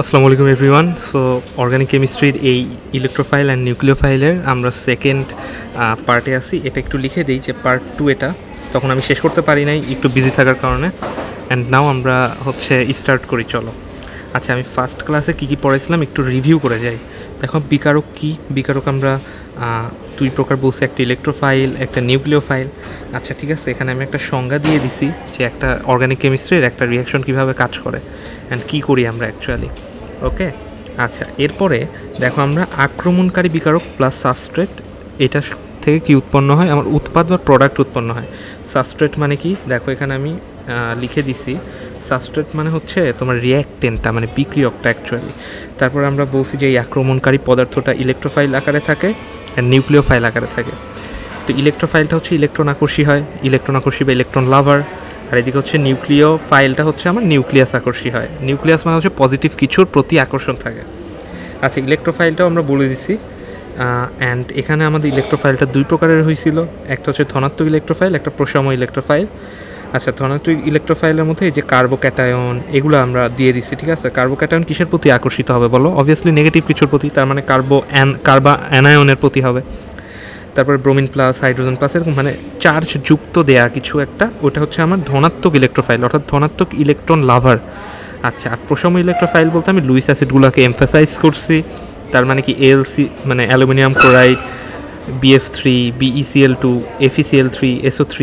আসসালামু আলাইকুম everyone. So organic কেমিস্ট্রির এই ইলেকট্রোফাইল অ্যান্ড নিউক্লিওফাইলের আমরা সেকেন্ড পার্টে আছি। এটা একটু লিখে দিই যে পার্ট 2 এটা, তখন আমি শেষ করতে পারি নাই একটু বিজি থাকার কারণে। অ্যান্ড নাও আমরা স্টার্ট করি, চলো। আচ্ছা, আমি ফার্স্ট ক্লাসে কী কী পড়েছিলাম একটু রিভিউ করে যাই। দেখো, বিকারক কী? বিকারক আমরা দুই প্রকার বলছি, একটা ইলেকট্রোফাইল, একটা নিউক্লিওফাইল। আচ্ছা ঠিক আছে, এখানে আমি একটা সংজ্ঞা দিয়ে দিছি যে একটা অর্গানিক কেমিস্ট্রির একটা রিয়াকশন কীভাবে কাজ করে অ্যান্ড কী করি আমরা অ্যাকচুয়ালি। ওকে, আচ্ছা, এরপরে দেখো আমরা আক্রমণকারী বিকারক প্লাস সাবস্ট্রেট, এটা থেকে কি উৎপন্ন হয়? আমার উৎপাদ বা প্রোডাক্ট উৎপন্ন হয়। সাবস্ট্রেট মানে কি? দেখো এখানে আমি লিখে দিছি, সাবস্ট্রেট মানে হচ্ছে তোমার রিয়াক্টেন্টটা, মানে বিক্রিয়কটা অ্যাকচুয়ালি। তারপর আমরা বলছি যে এই আক্রমণকারী পদার্থটা ইলেকট্রোফাইল আকারে থাকে আর নিউক্লিওফাইল আকারে থাকে। তো ইলেকট্রোফাইলটা হচ্ছে ইলেকট্রন আকর্ষী হয়, ইলেকট্রন আকর্ষী বা ইলেকট্রন লাভার। আর এদিকে হচ্ছে নিউক্লিওফাইলটা হচ্ছে আমার নিউক্লিয়াস আকর্ষী হয়। নিউক্লিয়াস মানে হচ্ছে পজিটিভ কিছুর প্রতি আকর্ষণ থাকে। আচ্ছা, ইলেকট্রোফাইলটাও আমরা বলে দিছি। অ্যান্ড এখানে আমাদের ইলেকট্রোফাইলটা দুই প্রকারের হয়েছিল, একটা হচ্ছে ধনাত্মক ইলেকট্রোফাইল, একটা প্রশম ইলেকট্রোফাইল। আচ্ছা, ধনাত্মক ইলেকট্রোফাইলের মধ্যে এই যে কার্বোক্যাটায়ন এগুলো আমরা দিয়ে দিচ্ছি, ঠিক আছে। কার্বোক্যাটায়ন কিসের প্রতি আকর্ষিত হবে বলো? অবভিয়াসলি নেগেটিভ কিছুর প্রতি, তার মানে কার্বা অ্যানায়নের প্রতি হবে। তারপরে ব্রোমিন প্লাস, হাইড্রোজেন প্লাস, এরকম মানে চার্জ যুক্ত দেয়া কিছু একটা, ওটা হচ্ছে আমার ধনাত্মক ইলেকট্রোফাইল, অর্থাৎ ধনাত্মক ইলেকট্রন লাভার। আচ্ছা, আর প্রশম ইলেকট্রোফাইল বলতে আমি লুইস অ্যাসিডগুলোকে এমফাসাইজ করছি। তার মানে কি এলসি মানে aluminium chloride, BF3, BeCl2, FeCl3, SO3,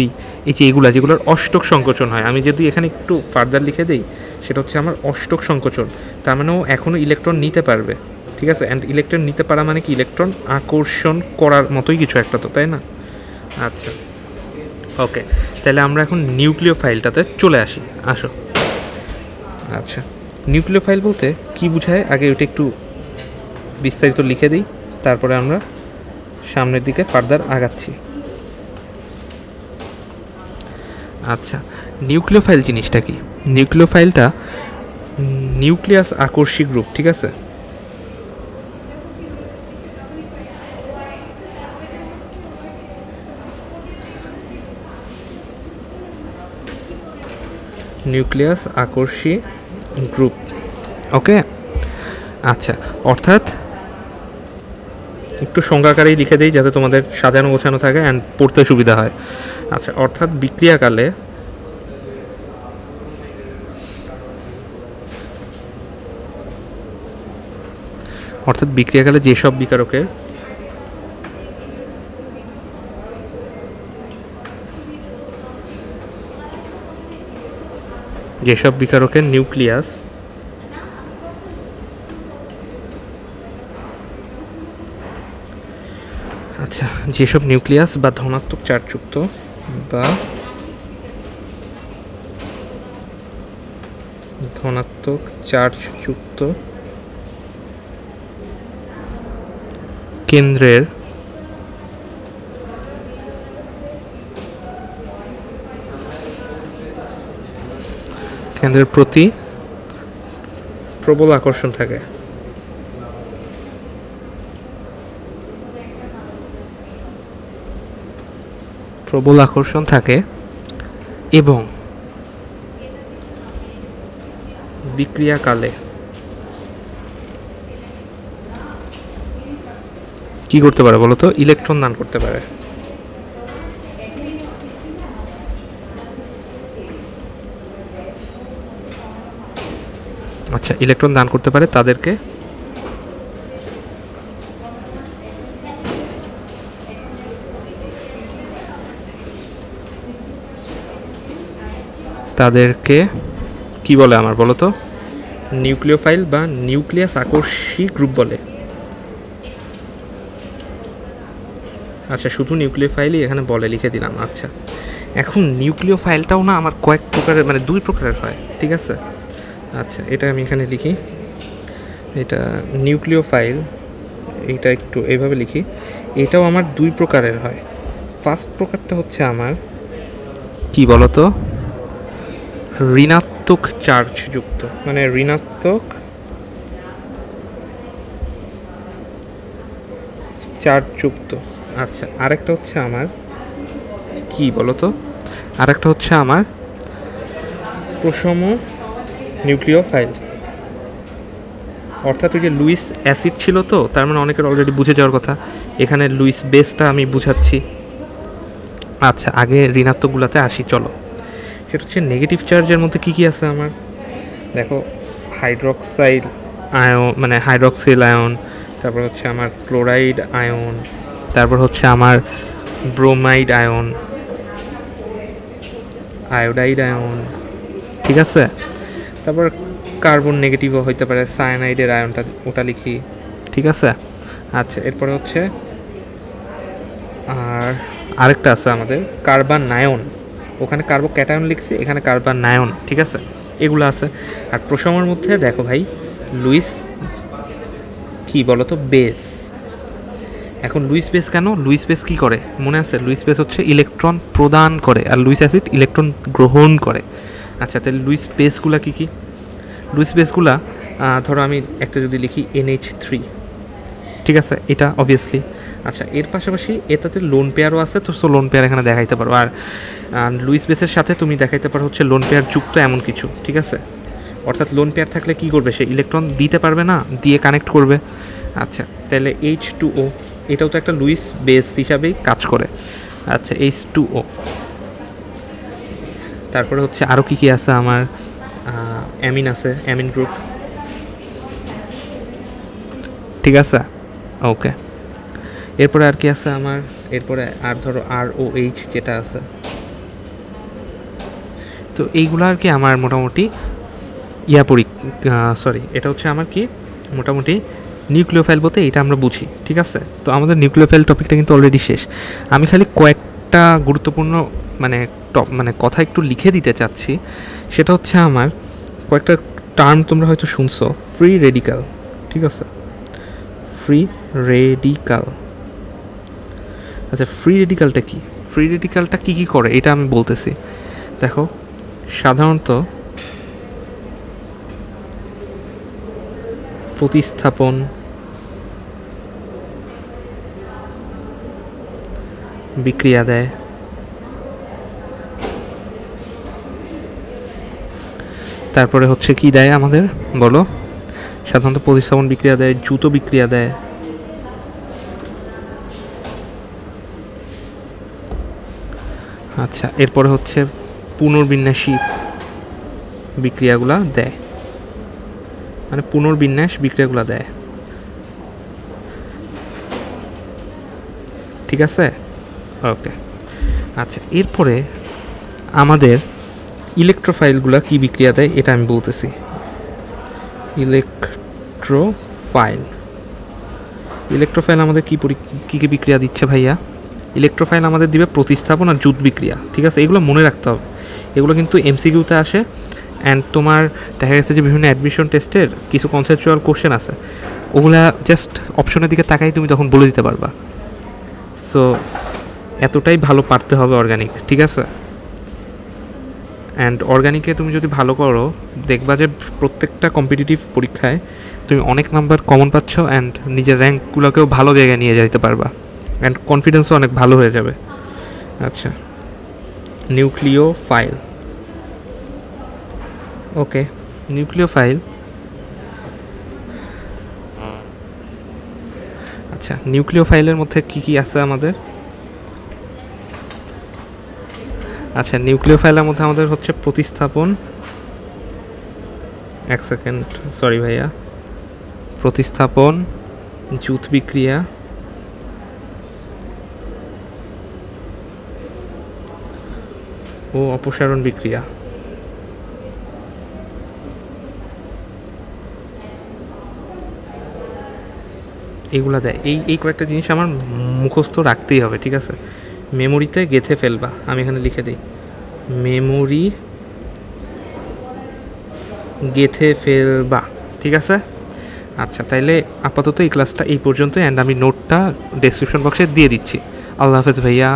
এই যে এগুলো যেগুলোর অষ্টক সংকোচন হয়। আমি যদি এখানে একটু ফার্দার লিখে দিই, সেটা হচ্ছে আমার অষ্টক সংকোচন, তার মানেও এখনও ইলেকট্রন নিতে পারবে, ঠিক আছে। অ্যান্ড ইলেকট্রন নিতে পারা মানে কি ইলেকট্রন আকর্ষণ করার মতোই কিছু একটা, তো তাই না? আচ্ছা ওকে, তাহলে আমরা এখন নিউক্লিওফাইলটাতে চলে আসি, আসো। আচ্ছা, নিউক্লিওফাইল বলতে কি বোঝায় আগে ওইটা একটু বিস্তারিত লিখে দিই, তারপরে আমরা সামনের দিকে ফার্দার আগাচ্ছি। আচ্ছা, নিউক্লিওফাইল জিনিসটা কি? নিউক্লিওফাইলটা নিউক্লিয়াস আকর্ষী গ্রুপ, ঠিক আছে। নিউক্লিয়াস আকর্ষী গ্রুপ, ওকে। আচ্ছা, অর্থাৎ একটু সংজ্ঞাকারেই লিখে দিই যাতে তোমাদের সাজানো গোছানো থাকে অ্যান্ড পড়তে সুবিধা হয়। আচ্ছা, অর্থাৎ বিক্রিয়াকালে যেসব বিকারকের নিউক্লিয়াস যেসব নিউক্লিয়াস বা ধনাত্মক চার্জযুক্ত কেন্দ্রের প্রতি প্রবল আকর্ষণ থাকে, এবং বিক্রিয়াকালে কি করতে পারে বলো তো? ইলেকট্রন দান করতে পারে। আচ্ছা, ইলেকট্রন দান করতে পারে তাদেরকে কি বলে আমার বলো তো? নিউক্লিওফাইল বা নিউক্লিয়াস আকর্ষী গ্রুপ বলে। আচ্ছা, শুধু নিউক্লিওফাইলই এখানে বলে, লিখে দিলাম। আচ্ছা, এখন নিউক্লিওফাইলটাও না আমার কয়েক প্রকারের, মানে দুই প্রকারের হয়, ঠিক আছে। আচ্ছা, এটা আমি এখানে লিখি, এটা নিউক্লিওফাইল, এইটা একটু এইভাবে লিখি। এটাও আমার দুই প্রকারের হয়। ফার্স্ট প্রকারটা হচ্ছে আমার কি বলতো? ঋণাত্মক চার্জযুক্ত, মানে ঋণাত্মক চার্জযুক্ত। আচ্ছা, আরেকটা হচ্ছে আমার কি বলতো? আরেকটা হচ্ছে আমার প্রশম নিউক্লিওফাইল। অর্থাৎ ওই যে লুইস অ্যাসিড ছিল, তো তার মানে অনেকের অলরেডি বুঝে যাওয়ার কথা। এখানে লুইস বেসটা আমি বুঝাচ্ছি। আচ্ছা, আগে ঋণাত্মকগুলোতে আসি চলো। সেটা হচ্ছে নেগেটিভ চার্জের মধ্যে কী কী আছে আমার, দেখো হাইড্রক্সাইল আয়ন, মানে হাইড্রক্সিল আয়ন, তারপর হচ্ছে আমার ক্লোরাইড আয়ন, তারপর হচ্ছে আমার ব্রোমাইড আয়ন, আয়োডাইড আয়ন, ঠিক আছে। তারপর কার্বন নেগেটিভও হইতে পারে, সায়ানাইডের আয়নটা ওটা লিখি, ঠিক আছে। আচ্ছা, এরপরে হচ্ছে আর আরেকটা আছে আমাদের কার্বানায়ন, ওখানে কার্বোক্যাটায়ন লিখছি, এখানে কার্বানায়ন, ঠিক আছে। এগুলো আছে। আর প্রসমের মধ্যে দেখো ভাই, লুইস কি বলো তো, বেস। এখন লুইস বেস কেন, লুইস বেস কী করে মনে আছে? লুইস বেস হচ্ছে ইলেকট্রন প্রদান করে, আর লুইস অ্যাসিড ইলেকট্রন গ্রহণ করে। আচ্ছা, তাহলে লুইস বেসগুলা কী কী? লুইস বেসগুলা ধরো আমি একটা যদি লিখি NH3, ঠিক আছে, এটা অবভিয়াসলি। আচ্ছা, এর পাশাপাশি এটাতে লোন পেয়ারও আছে, তো সো লোন পেয়ার এখানে দেখাইতে পারো। আর লুইস বেসের সাথে তুমি দেখাইতে পারো হচ্ছে লোন পেয়ার যুক্ত এমন কিছু, ঠিক আছে। অর্থাৎ লোন পেয়ার থাকলে কী করবে, সে ইলেকট্রন দিতে পারবে না, দিয়ে কানেক্ট করবে। আচ্ছা, তাহলে H2O, এটাও তো একটা লুইস বেস হিসাবেই কাজ করে। আচ্ছা, H2O। তারপরে হচ্ছে আরও কী কী আছে আমার, অ্যামিন আছে, অ্যামিন গ্রুপ, ঠিক আছে, ওকে। এরপরে আর কি আছে আমার, এরপরে আর ধরো ROH যেটা আছে। তো এইগুলো আর কি আমার মোটামুটি এটা হচ্ছে আমার কি মোটামুটি নিউক্লিওফাইল বলতে এটা আমরা বুঝি, ঠিক আছে। তো আমাদের নিউক্লিওফাইল টপিকটা কিন্তু অলরেডি শেষ। আমি খালি কয়েকটা গুরুত্বপূর্ণ মানে কথা একটু লিখে দিতে চাচ্ছি। সেটা হচ্ছে আমার কয়েকটা টার্ম তোমরা হয়তো শুনছো, ফ্রি রেডিক্যাল, ঠিক আছে, ফ্রি রেডিক্যাল। আচ্ছা, ফ্রি রেডিক্যালটা কি, ফ্রি রেডিক্যালটা কী কী করে এটা আমি বলতেছি। দেখো, সাধারণত প্রতিস্থাপন, বিক্রিয়া দেয়, তারপরে হচ্ছে কি দেয় আমাদের বলো, সাধারণত প্রতিস্থাপন বিক্রিয়া দেয়, দ্রুত বিক্রিয়া দেয়, আচ্ছা, এরপরে হচ্ছে পুনর্বিন্যাসী বিক্রিয়াগুলা দেয়, মানে পুনর্বিন্যাস বিক্রিয়াগুলা দেয়, ঠিক আছে, ওকে। আচ্ছা, এরপরে আমাদের ইলেকট্রোফাইলগুলা কি বিক্রিয়া দেয় এটা আমি বলতেছি। ইলেকট্রোফাইল আমাদের কী কী বিক্রিয়া দিচ্ছে ভাইয়া? ইলেকট্রোফাইল আমাদের দিবে প্রতিস্থাপন আর জুট বিক্রিয়া, ঠিক আছে। এগুলো মনে রাখতে হবে, এগুলো কিন্তু MCQতে আসে। অ্যান্ড তোমার দেখা গেছে যে বিভিন্ন অ্যাডমিশন টেস্টের কিছু কনসেপচুয়াল কোশ্চেন আছে, ওগুলা জাস্ট অপশনের দিকে তাকাই তুমি তখন বলে দিতে পারবা। সো এতটাই ভালো পারতে হবে অর্গানিক, ঠিক আছে। অ্যান্ড অর্গানিকে তুমি যদি ভালো করো, দেখবা যে প্রত্যেকটা কম্পিটিটিভ পরীক্ষায় তুমি অনেক নাম্বার কমন পাচ্ছ, অ্যান্ড নিজের র্যাঙ্কগুলোকেও ভালো জায়গায় নিয়ে যেতে পারবা, অ্যান্ড কনফিডেন্সও অনেক ভালো হয়ে যাবে। আচ্ছা, নিউক্লিওফাইল, ওকে। নিউক্লিওফাইল, আচ্ছা, নিউক্লিওফাইলের মধ্যে কী কী আছে আমাদের? আচ্ছা, নিউক্লিওফাইলের মধ্যে আমাদের হচ্ছে প্রতিস্থাপন, এক সেকেন্ড, সরি ভাইয়া, প্রতিস্থাপন, জুট বিক্রিয়া, ও অপসারণ বিক্রিয়া। এগুলা দেয়। এই কয়েকটা জিনিস আমার মুখস্থ রাখতেই হবে, ঠিক আছে, মেমোরিতে গেঁথে ফেলবা। আমি এখানে লিখে দিই, মেমোরি গেঁথে ফেলবা, ঠিক আছে। আচ্ছা, তাইলে আপাতত এই ক্লাসটা এই পর্যন্ত, অ্যান্ড আমি নোটটা ডেসক্রিপশন বক্সে দিয়ে দিচ্ছি। আল্লাহ হাফেজ ভাইয়া।